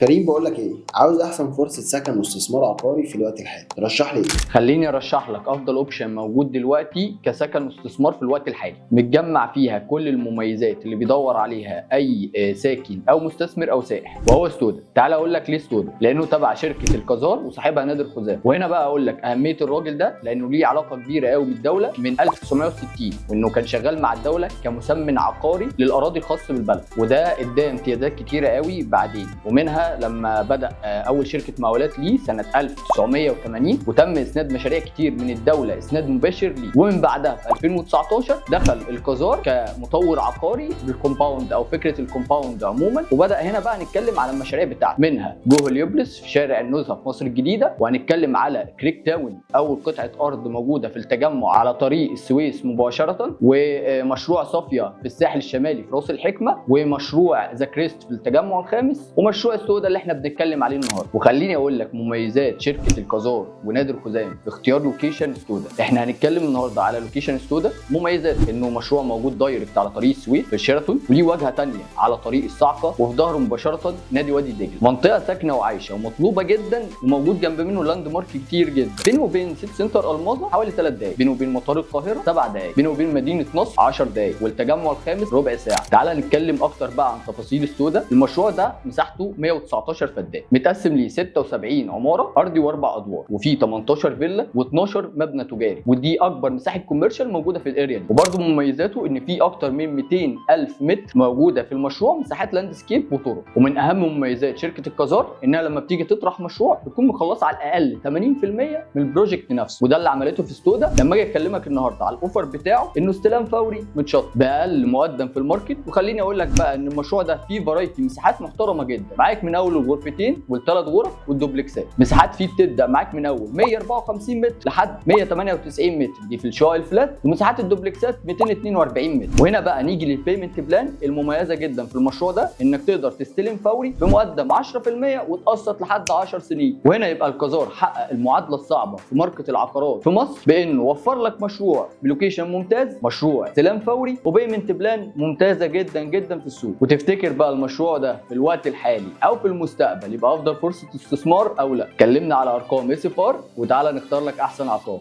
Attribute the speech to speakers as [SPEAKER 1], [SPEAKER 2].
[SPEAKER 1] كريم، بقول لك ايه، عاوز احسن فرصه سكن واستثمار عقاري في الوقت الحالي، ترشح لي ايه؟
[SPEAKER 2] خليني ارشح لك افضل اوبشن موجود دلوقتي كسكن واستثمار في الوقت الحالي، متجمع فيها كل المميزات اللي بيدور عليها اي ساكن او مستثمر او سائح، وهو ستودا. تعال اقول لك ليه ستودا، لانه تبع شركه القذار وصاحبها نادر خزام. وهنا بقى اقول لك اهميه الراجل ده، لانه ليه علاقه كبيره قوي بالدوله من 1960، وانه كان شغال مع الدوله كمسمن عقاري للاراضي الخاصه بالبلد، وده اداه امتيازات كتيره قوي بعدين. ومنها لما بدا اول شركه مقاولات ليه سنه 1980، وتم اسناد مشاريع كتير من الدوله اسناد مباشر ليه. ومن بعدها في 2019 دخل القذار كمطور عقاري بالكومباوند او فكره الكومباوند عموما، وبدا هنا بقى نتكلم على المشاريع بتاعته، منها جو هليوبلس في شارع النزهه في مصر الجديده، وهنتكلم على كريك تاون اول قطعه ارض موجوده في التجمع على طريق السويس مباشره، ومشروع صافيه في الساحل الشمالي في راس الحكمه، ومشروع ذا كريست في التجمع الخامس، ومشروع ستودا اللي احنا بنتكلم عليه النهارده. وخليني اقول لك مميزات شركه القذار ونادر خزام في اختيار لوكيشن ستودا. احنا هنتكلم النهارده على لوكيشن ستودا. مميزات انه مشروع موجود دايركت على طريق السويس في الشيراتون، وليه واجهه ثانيه على طريق الصعقه، وفي ظهره مباشره نادي وادي دجله، منطقه ساكنه وعايشه ومطلوبه جدا، وموجود جنب منه لاند مارك كتير جدا. بينه وبين سيتي سنتر الماظه حوالي 3 دقائق، بينه وبين مطار القاهره 7 دقائق، بينه وبين مدينه نصر 10 دقائق، والتجمع الخامس ربع ساعه. تعال نتكلم اكتر بقى عن تفاصيل ستودا. المشروع ده مساحته 119 فدان، متقسم ل 76 عماره ارضي واربع ادوار، وفيه 18 فيلا و12 مبنى تجاري، ودي اكبر مساحه كوميرشال موجوده في الاريا دي. وبرده مميزاته ان في اكتر من 200,000 متر موجوده في المشروع مساحات لاندسكيب وطرق. ومن اهم مميزات شركه القذار انها لما بتيجي تطرح مشروع بتكون مخلصه على الاقل 80% من البروجكت نفسه، وده اللي عملته في ستودا. لما اجي اكلمك النهارده على الاوفر بتاعه، انه استلام فوري متشطب باقل مقدم في الماركت. وخليني اقول لك بقى ان المشروع ده فيه فرايتي مساحات محترمه جدا، معاك من اول الغرفتين والثلاث غرف والدوبلكسات. مساحات فيه بتبدا معاك من اول 154 متر لحد 198 متر دي في الشقق الفلات، ومساحات الدوبلكسات 242 متر. وهنا بقى نيجي للبيمنت بلان المميزه جدا في المشروع ده، انك تقدر تستلم فوري بمقدم 10% وتقسط لحد 10 سنين. وهنا يبقى القذار حقق المعادله الصعبه في ماركت العقارات في مصر، بانه وفر لك مشروع بلوكيشن ممتاز، مشروع استلام فوري، وبيمنت بلان ممتازه جدا جدا في السوق. وتفتكر بقى المشروع ده في الوقت الحالي او في المستقبل يبقى افضل فرصه استثمار او لا؟ كلمنا على ارقام SFR وتعالى نختار لك احسن عقار.